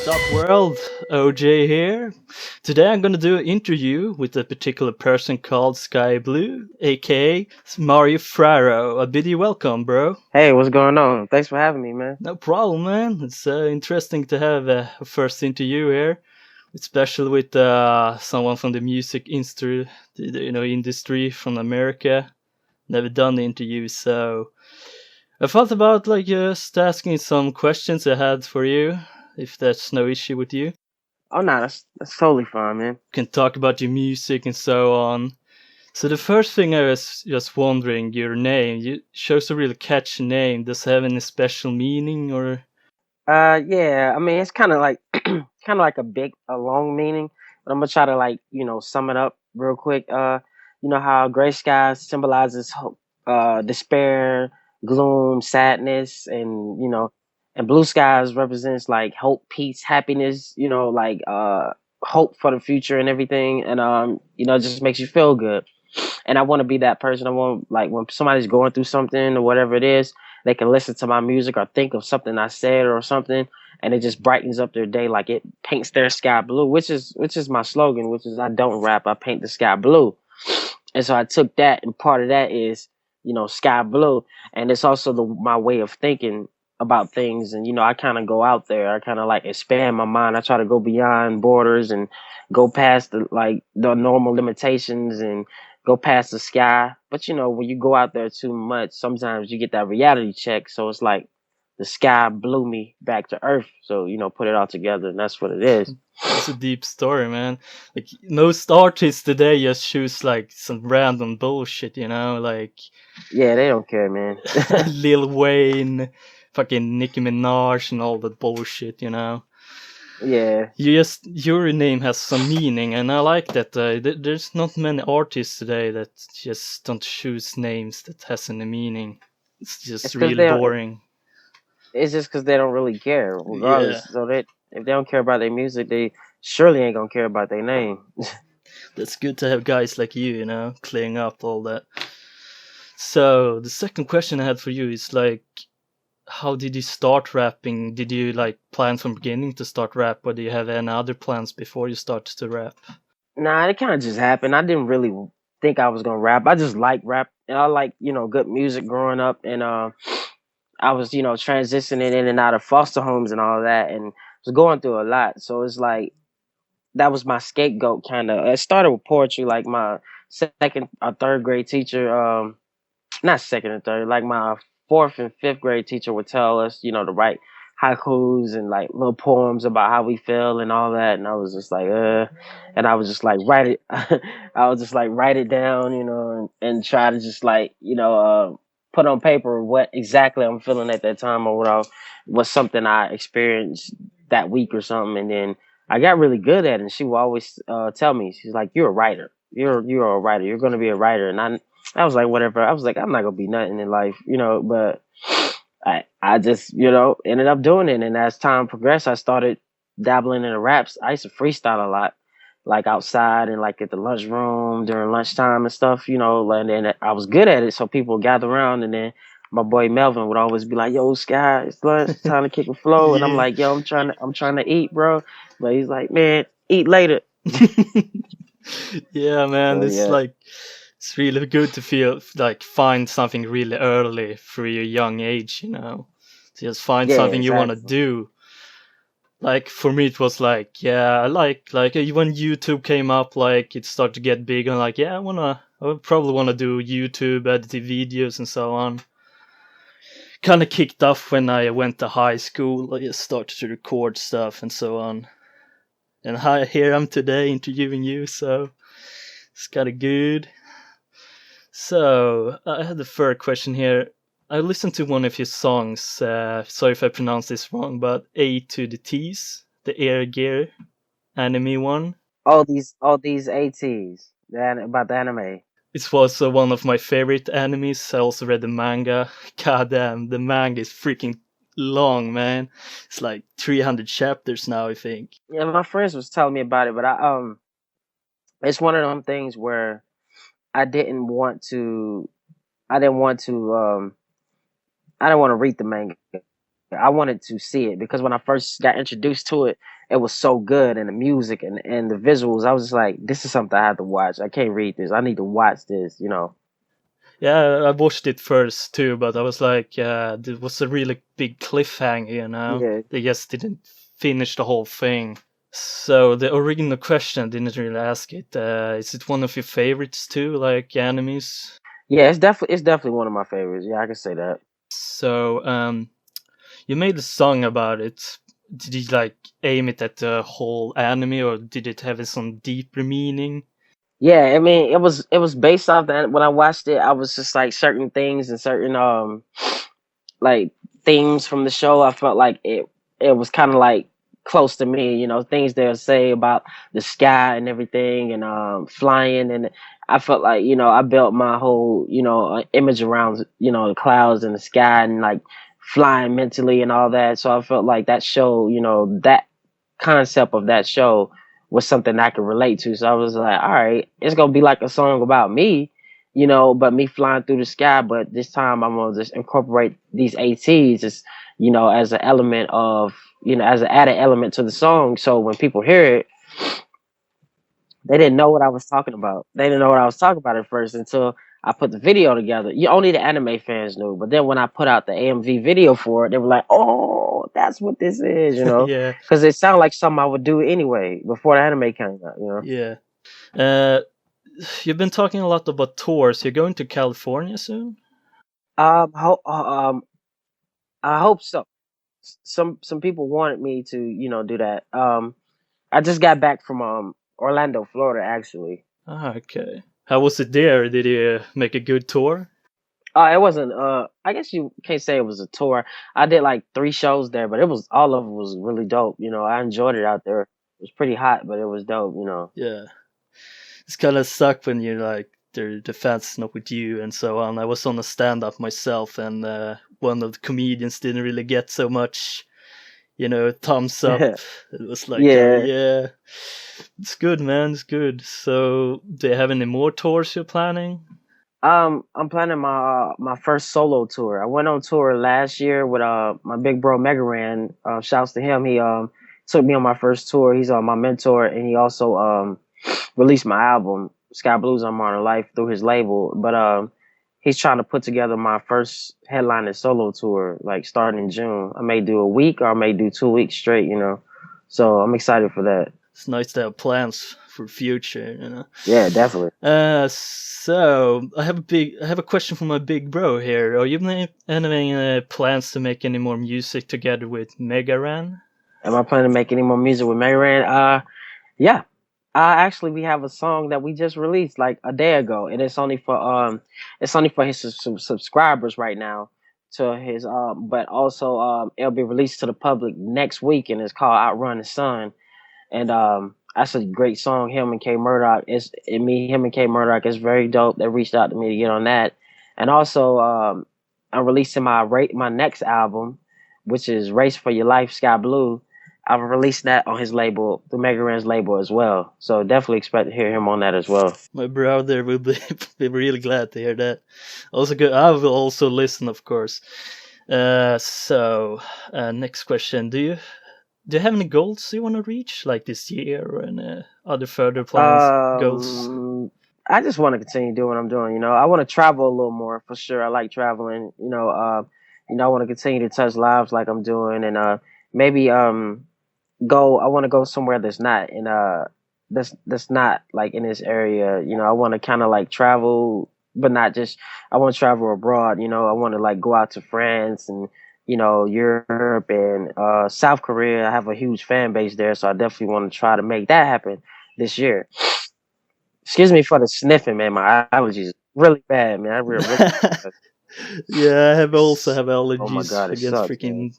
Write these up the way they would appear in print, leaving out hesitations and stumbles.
Sup world, OJ here. Today I'm gonna do an interview with a particular person called SkyBlew, aka Mario Fraro. I bid you welcome, bro. Hey, what's going on? Thanks for having me, man. No problem, man. It's interesting to have a first interview here, especially with someone from the music industry, industry from America. Never done the interview, so I thought about like just asking some questions I had for you, if that's no issue with you. Oh, no, that's totally fine, man. Can talk about your music and so on. So the first thing I was just wondering, your name. You chose a really catchy name. Does it have any special meaning or? Yeah, I mean, it's kind of like a long meaning, but I'm gonna try to sum it up real quick. You know how gray skies symbolizes hope, despair, gloom, sadness, and and blue skies represents like hope, peace, happiness. Hope for the future and everything, and it just makes you feel good. And I want to be that person. I want, like, when somebody's going through something or whatever it is, they can listen to my music or think of something I said or something, and it just brightens up their day. Like, it paints their sky blue, which is my slogan, which is I don't rap, I paint the sky blue. And so I took that, and part of that is sky blue, and it's also my way of thinking about things. And I kind of go out there, I kind of like expand my mind, I try to go beyond borders and go past the normal limitations and go past the sky. But when you go out there too much, sometimes you get that reality check. So it's like the sky blew me back to earth. So put it all together, and that's what it is. It's a deep story, man. Like most artists today just choose like some random bullshit, like Yeah, they don't care, man. Lil Wayne, fucking Nicki Minaj, and all that bullshit. Yeah. Your name has some meaning, and I like that. There's not many artists today that just don't choose names that has any meaning. It's It's just because real boring. it's just because they don't really care, Yeah, regardless. So that if they don't care about their music, they surely ain't gonna care about their name. that's good to have guys like you, clearing up all that. So the second question I had for you is like, how did you start rapping? Did you like plan from beginning to start rap, or do you have any other plans before you started to rap? Nah, it kind of just happened. I didn't really think I was gonna rap. I just like rap, and I like good music growing up, and I was transitioning in and out of foster homes and all that, and was going through a lot. So it's like that was my scapegoat, kind of. It started with poetry, like my second or third grade teacher. Not second and third, like my fourth and fifth grade teacher would tell us, to write haikus and like little poems about how we feel and all that. And I was just like, and I was just like, write it. I was just like, write it down, and try to just like, put on paper what exactly I'm feeling at that time, or what something I experienced that week or something. And then I got really good at it. And she would always tell me, she's like, you're a writer. You're a writer. You're going to be a writer. And I was like, whatever. I was like, I'm not gonna be nothing in life, but I just, ended up doing it. And as time progressed, I started dabbling in the raps. I used to freestyle a lot, like outside and like at the lunchroom during lunchtime and stuff, and then I was good at it. So people would gather around, and then my boy Melvin would always be like, yo, Sky, it's lunch, time to kick a flow. And I'm Yeah. like, yo, I'm trying to eat, bro. But he's like, man, eat later. Yeah, man, So it's yeah, like it's really good to feel like find something really early for your young age. Just find yeah, something you want to exactly. do. Like for me it was like, yeah, I like when YouTube came up, like it started to get big, and like, yeah, I would probably want to do YouTube, editing videos and so on. Kind of kicked off when I went to high school. I just started to record stuff and so on. And here I'm today interviewing you, so it's kind of good. So I had the third question here. I listened to one of your songs. Sorry if I pronounced this wrong, but A to the T's, the Air Gear anime one. All these ATs about the anime. It was one of my favorite animes. I also read the manga. God damn, the manga is freaking long, man. It's like 300 chapters now, I think. Yeah, my friends was telling me about it, but it's one of them things where I didn't want to, I didn't want to, I didn't want to read the manga. I wanted to see it because when I first got introduced to it, it was so good, and the music and the visuals. I was just like, this is something I have to watch. I can't read this. I need to watch this. Yeah, I watched it first too, but I was like, it was a really big cliffhanger, Yeah. They just didn't finish the whole thing. So the original question, I didn't really ask it. Is it one of your favorites too, like animes? Yeah, it's definitely one of my favorites. Yeah, I can say that. So, you made a song about it. Did you like aim it at the whole anime, or did it have some deeper meaning? Yeah, I mean, it was based off that. When I watched it, I was just like certain things and certain like themes from the show. I felt like it was kind of like close to me, things they'll say about the sky and everything, and flying. And I felt like, I built my whole, image around, the clouds and the sky, and like flying mentally and all that. So I felt like that show, that concept of that show was something I could relate to. So I was like, all right, it's gonna be like a song about me, but me flying through the sky. But this time I'm gonna just incorporate these ATs as, as an element of, as an added element to the song. So when people hear it, they didn't know what I was talking about. They didn't know what I was talking about at first until I put the video together. Only the anime fans knew. But then when I put out the AMV video for it, they were like, "Oh, that's what this is," Yeah, because it sounded like something I would do anyway before the anime came out. yeah. Uh, you've been talking a lot about tours. You're going to California soon? I hope so. Some people wanted me to, do that. I just got back from Orlando, Florida, actually. Ah, okay. How was it there? Did you make a good tour? It wasn't. I guess you can't say it was a tour. I did like 3 shows there, but it was all of it was really dope. I enjoyed it out there. It was pretty hot, but it was dope. Yeah. It's kind of suck when you're like the fans not with you and so on. I was on a stand up myself, and one of the comedians didn't really get so much, thumbs up. It was like, Yeah. yeah, it's good, man, it's good. So, do you have any more tours you're planning? I'm planning my first solo tour. I went on tour last year with my big bro Megaran. Shouts to him. He took me on my first tour. He's my mentor, and he also released my album SkyBlew's on Modern Life through his label. But he's trying to put together my first headline and solo tour, like starting in June. I may do a week or I may do 2 weeks straight. So I'm excited for that. It's nice to have plans for future. Yeah, definitely. So I have a question for my big bro here. Are you any plans to make any more music together with Megaran? Am I planning to make any more music with Megaran? Yeah. Actually, we have a song that we just released like a day ago, and it's only for his subscribers right now. To his but also it'll be released to the public next week, and it's called Outrun the Sun. And that's a great song. Him and K Murdoch him and K Murdoch is very dope. They reached out to me to get on that, and also I'm releasing my next album, which is Race for Your Life, Sky Blue. I'm releasing that on his label, the Megarans label as well. So definitely expect to hear him on that as well. My brother will be, be really glad to hear that. Also, good. I will also listen, of course. Next question: Do you have any goals you want to reach, like this year, or any other further plans, goals? I just want to continue doing what I'm doing. I want to travel a little more for sure. I like traveling. I want to continue to touch lives like I'm doing, and maybe go. I want to go somewhere that's not like in this area. I want to kind of like travel, but not just. I want to travel abroad. I want to like go out to France and Europe and South Korea. I have a huge fan base there, so I definitely want to try to make that happen this year. Excuse me for the sniffing, man. My allergies really bad, man. I really. Yeah, I have also have Oh my allergies god, it against sucks, man. freaking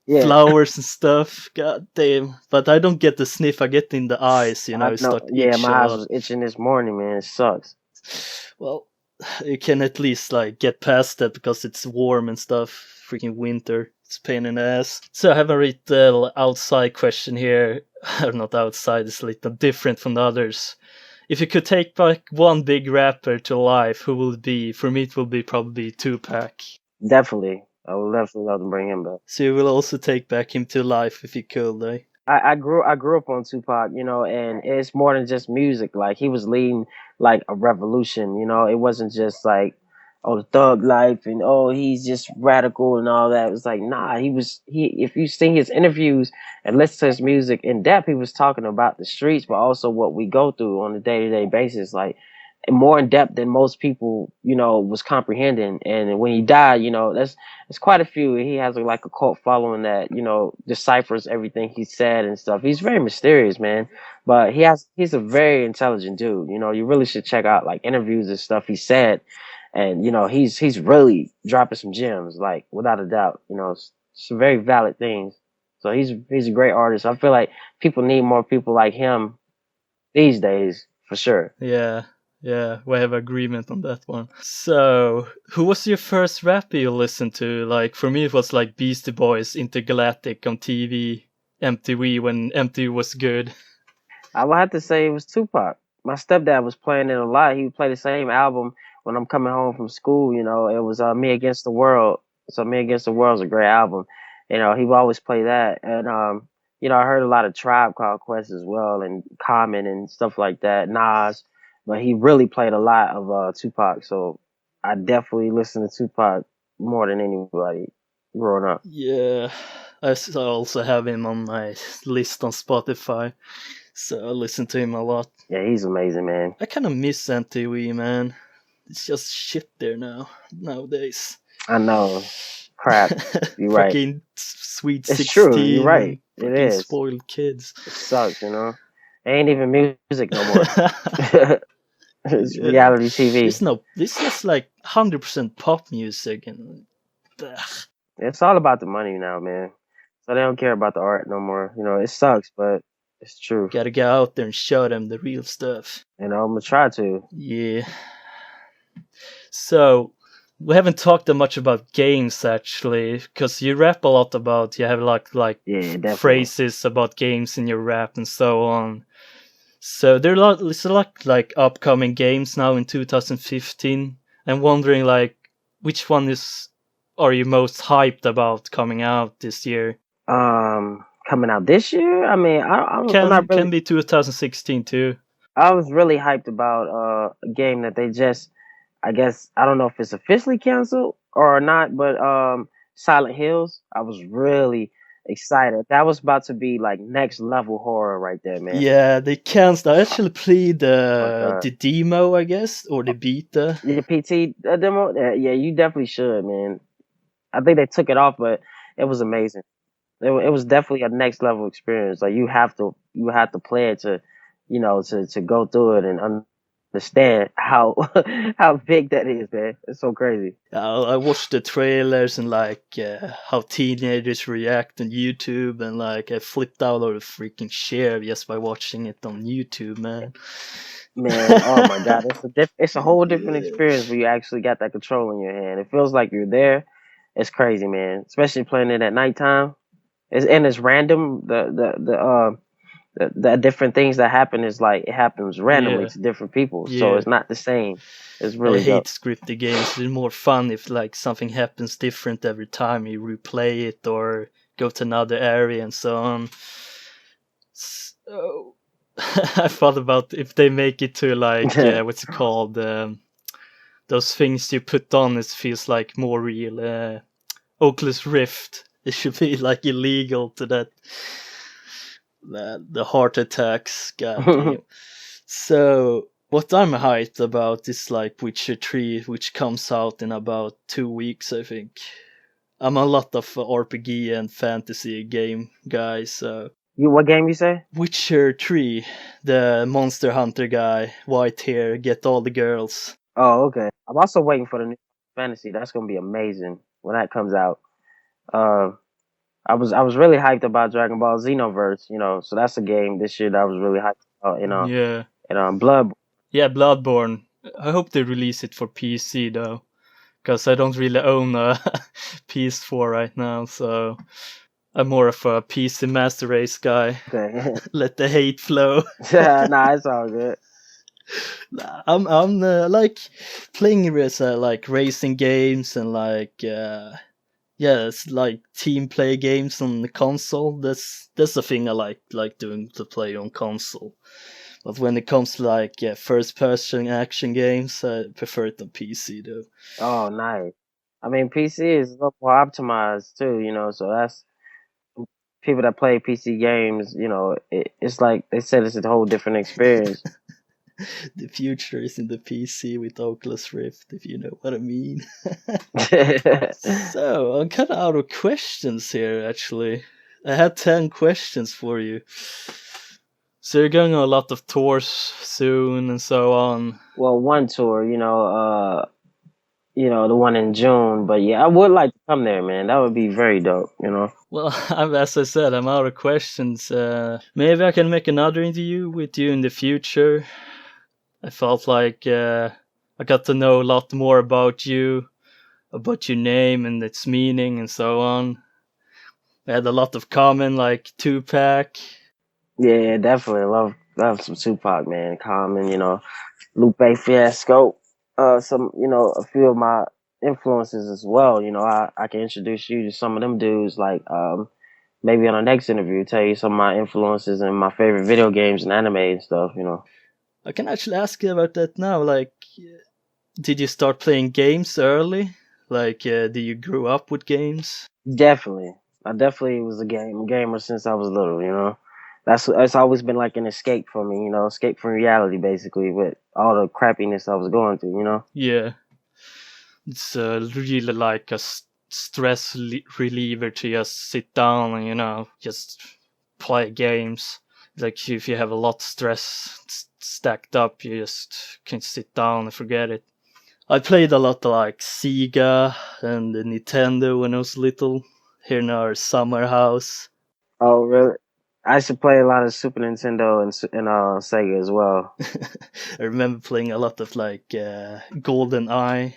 Yeah, flowers and stuff. God damn! But I don't get the sniff. I get in the eyes. I It know. start to Yeah, itch a my eyes lot. was itching this morning, man. It sucks. Well, you can at least like get past that because it's warm and stuff. Freaking winter. It's a pain in the ass. So I have a little outside question here. Or not outside. It's a little different from the others. If you could take back one big rapper to life, who will it be? For me, it will be probably Tupac. Definitely. I would definitely love to bring him back. So you will also take back him to life if you could, eh? I grew up on Tupac, and it's more than just music. Like he was leading like a revolution, It wasn't just like oh thug life and oh he's just radical and all that. It was like nah, he if you see his interviews and listen to his music in depth, he was talking about the streets, but also what we go through on a day-to-day basis, like more in depth than most people, was comprehending. And when he died, there's quite a few. He has like a cult following that deciphers everything he said and stuff. He's very mysterious, man. But he's a very intelligent dude. You really should check out like interviews and stuff he said, and he's really dropping some gems, like without a doubt. Some very valid things. So he's a great artist. I feel like people need more people like him these days for sure. Yeah, yeah, we have agreement on that one. So, who was your first rapper you listened to? Like, for me, it was like Beastie Boys, Intergalactic on TV, MTV when MTV was good. I would have to say it was Tupac. My stepdad was playing it a lot. He would play the same album when I'm coming home from school. It was Me Against the World. So Me Against the World is a great album. He would always play that. And I heard a lot of Tribe Called Quest as well, and Common and stuff like that. Nas, but he really played a lot of Tupac. So I definitely listened to Tupac more than anybody growing up. Yeah, also have him on my list on Spotify, so I listen to him a lot. Yeah, he's amazing, man. I kind of miss MTV, man. It's just shit there nowadays. I know. Crap. You're right. Fucking Sweet It's 16. true. You're right. It Fucking is. spoiled kids. It sucks, It ain't even music no more. It's reality TV. This is like 100% pop music and It's all about the money now, man. So they don't care about the art no more. It sucks, but it's true. gotta get out there and show them the real stuff. I'm gonna try to. Yeah. So we haven't talked that much about games actually, because you rap a lot about. You have like Yeah, phrases about games in your rap and so on. So there's a lot like upcoming games now in 2015. I'm wondering like which one are you most hyped about coming out this year? Coming out this year. I mean, I'm not really. Can be 2016 too. I was really hyped about a game that they just. I guess I don't know if it's officially canceled or not, but Silent Hills. I was really excited. That was about to be like next level horror right there, man. Yeah, they canceled. I actually played the demo, I guess, or the beta. The PT demo. Yeah, you definitely should, man. I think they took it off, but it was amazing. It was definitely a next level experience. Like you have to play it to, to go through it and understand how how big that is, man. It's so crazy. I watched the trailers and like how teenagers react on YouTube, and like I flipped out of the freaking chair just by watching it on YouTube, man. Man, oh my god, it's a whole different experience when you actually got that control in your hand. It feels like you're there. It's crazy, man. Especially playing it at nighttime. It's random. The different things that happen is like it happens randomly to different people, so it's not the same. It's really. I hate scripted games. It's more fun if like something happens different every time you replay it or go to another area and so on. So I thought about if they make it to like what's it called? Those things you put on. It feels like more real. Oculus Rift. It should be like illegal to that. The heart attacks. God damn. So what I'm hyped about is like Witcher 3, which comes out in about 2 weeks, I think. I'm a lot of RPG and fantasy game guy, so. What game you say? Witcher 3, the Monster Hunter guy, white hair, get all the girls. Oh, okay. I'm also waiting for the new fantasy. That's gonna be amazing when that comes out. I was really hyped about Dragon Ball Xenoverse, so that's a game this year that I was really hyped about, Yeah. And Bloodborne. Yeah, Bloodborne. I hope they release it for PC though, because I don't really own a PS4 right now, so I'm more of a PC Master Race guy. Okay. Let the hate flow. Nah, it's all good. I'm like playing like racing games and like Yeah, it's like team play games on the console. That's the thing I like doing to play on console. But when it comes to like first person action games, I prefer it on PC though. Oh, nice. I mean, PC is a little more optimized too, you know. So that's people that play PC games. You know, it's like they said, it's a whole different experience. The future is in the PC with Oculus Rift, if you know what I mean. So I'm kind of out of questions here. Actually, I had 10 questions for you. So you're going on a lot of tours soon and so on. Well, one tour, the one in June. But yeah, I would like to come there, man. That would be very dope, you know. Well, as I said, I'm out of questions. Maybe I can make another interview with you in the future. I felt like I got to know a lot more about you, about your name and its meaning and so on. We had a lot of common, like Tupac. Yeah, definitely love some Tupac, man. Common, Lupe Fiasco. A few of my influences as well. You know, I can introduce you to some of them dudes, like maybe on the next interview, tell you some of my influences and my favorite video games and anime and stuff. You know. I can actually ask you about that now. Like, did you start playing games early? Like, did you grow up with games? Definitely, I definitely was a gamer since I was little. You know, that's always been like an escape for me. You know, escape from reality, basically, with all the crappiness I was going through. You know. Yeah, it's really like a stress reliever to just sit down and just play games. Like if you have a lot of stress stacked up, you just can sit down and forget it. I played a lot of like Sega and the Nintendo when I was little here in our summer house. Oh, really? I should play a lot of Super Nintendo and Sega as well. I remember playing a lot of like Golden Eye,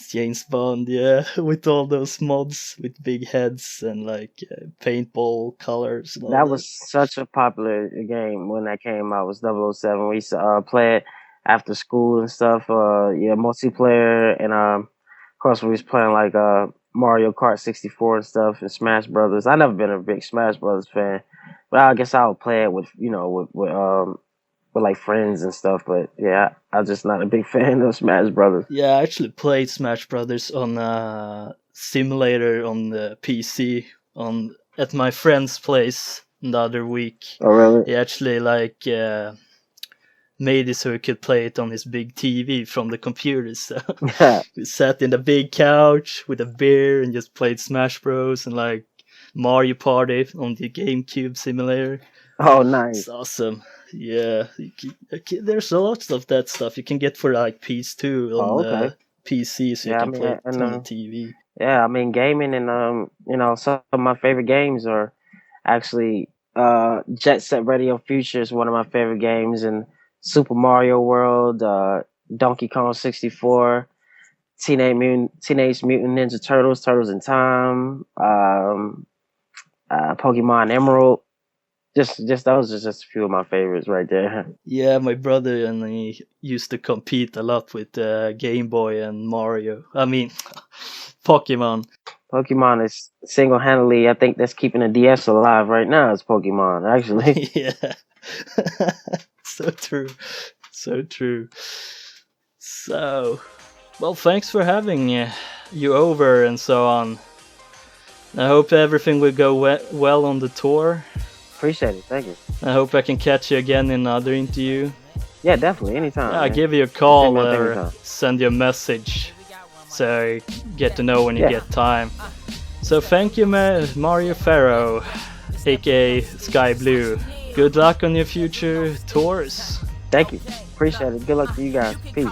James Bond, yeah, with all those mods with big heads and like paintball colors. And all That was such a popular game when that came out. Was 007. We used to play it after school and stuff. Multiplayer, and of course we was playing like Mario Kart 64 and stuff, and Smash Brothers. I never been a big Smash Brothers fan, but I guess I would play it with like friends and stuff. But yeah, I'm just not a big fan of Smash Brothers. Yeah, I actually played Smash Brothers on a simulator on the PC at my friend's place the other week. Oh, really? He actually made it so he could play it on his big TV from the computer. So we sat in the big couch with a beer and just played Smash Bros. And like Mario Party on the GameCube simulator. Oh, nice. It's awesome. Yeah, there's a lot of that stuff you can get for like PS2 on the PC, so you can play it on the TV. Yeah, I mean, gaming and some of my favorite games are actually Jet Set Radio Future is one of my favorite games, and Super Mario World, Donkey Kong 64, Teenage Mutant Ninja Turtles, Turtles in Time, Pokemon Emerald. Just those are just a few of my favorites right there. Yeah, my brother and he used to compete a lot with Game Boy and Mario. I mean, Pokemon. Pokemon is single-handedly, I think that's keeping the DS alive right now. Is Pokemon actually? Yeah, so true, so true. So, well, thanks for having you over and so on. I hope everything will go well on the tour. Appreciate it, thank you. I hope I can catch you again in another interview. Yeah, definitely, anytime. Yeah, I'll give you a call or send you a message so I get to know when you get time. So thank you, Mario Ferro, aka SkyBlew. Good luck on your future tours. Thank you. Appreciate it. Good luck to you guys. Peace.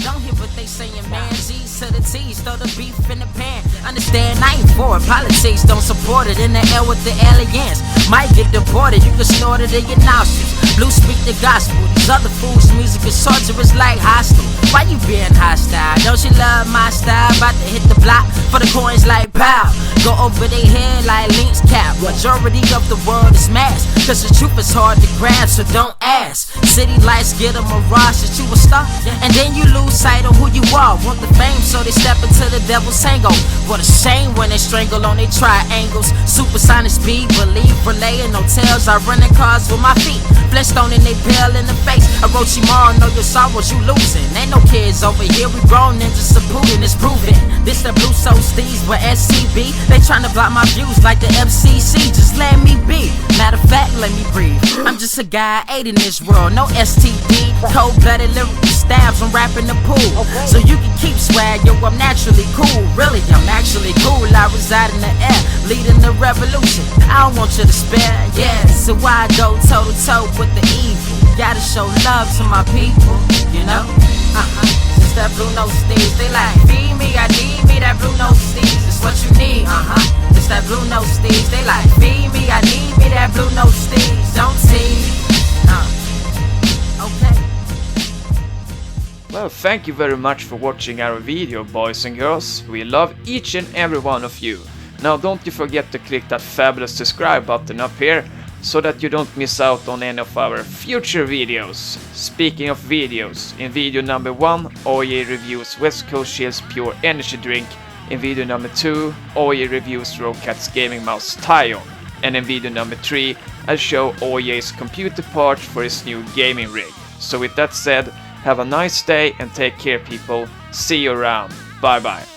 Don't hear what they saying, man. G's to the T's, throw the beef in the pan. Understand, I ain't for it. Politics don't support it. In the air with the aliens. Might get deported, you can snort it in your nostrils. Blue speak the gospel. These other fools' music is torturous like hostile. Why you being hostile? Don't you love my style? About to hit the block for the the coins like pow. Go over their head like Link's cap. Majority of the world is mass, cause the truth is hard to grasp, so don't ask. City lights get a mirage that you a star, and then you lose sight of who you are. Want the fame, so they step into the devil's tango. What a shame when they strangle on their triangles. Supersonic speed, believe, relaying no tails. I run in cars with my feet, Flintstone in they pale in the face. Orochimaru, know your sorrows, you losing. Ain't no kids over here, we grown ninjas of Putin, it's proven. This the Blue Soul Steez with SCB. They tryna block my views like the FCC, just let me be. Matter of fact, let me breathe. I'm just a guy, 8 in this world, no STD. Cold-blooded lyrical stabs, I'm rapping the pool. So you can keep swag, yo, I'm naturally cool. Really, I'm actually cool, I reside in the air, leading the revolution. I don't want you to spare, yeah. So why go toe-to-toe with the evil? Gotta show love to my people, you know? Just that blue nose steez, they like, feed me, I need me, that blue nose steez, it's what you need, It's that blue nose steez, they like, feed me, I need me, that blue nose steez, don't tease, okay. Well, thank you very much for watching our video, boys and girls. We love each and every one of you. Now don't you forget to click that fabulous subscribe button up here, so that you don't miss out on any of our future videos. Speaking of videos, in video number 1, Oye reviews West Coast Chill's Pure Energy Drink. In video number 2, Oye reviews Rocat's gaming mouse Tyon. And in video number 3, I'll show Oye's computer parts for his new gaming rig. So with that said, have a nice day and take care, people. See you around. Bye bye.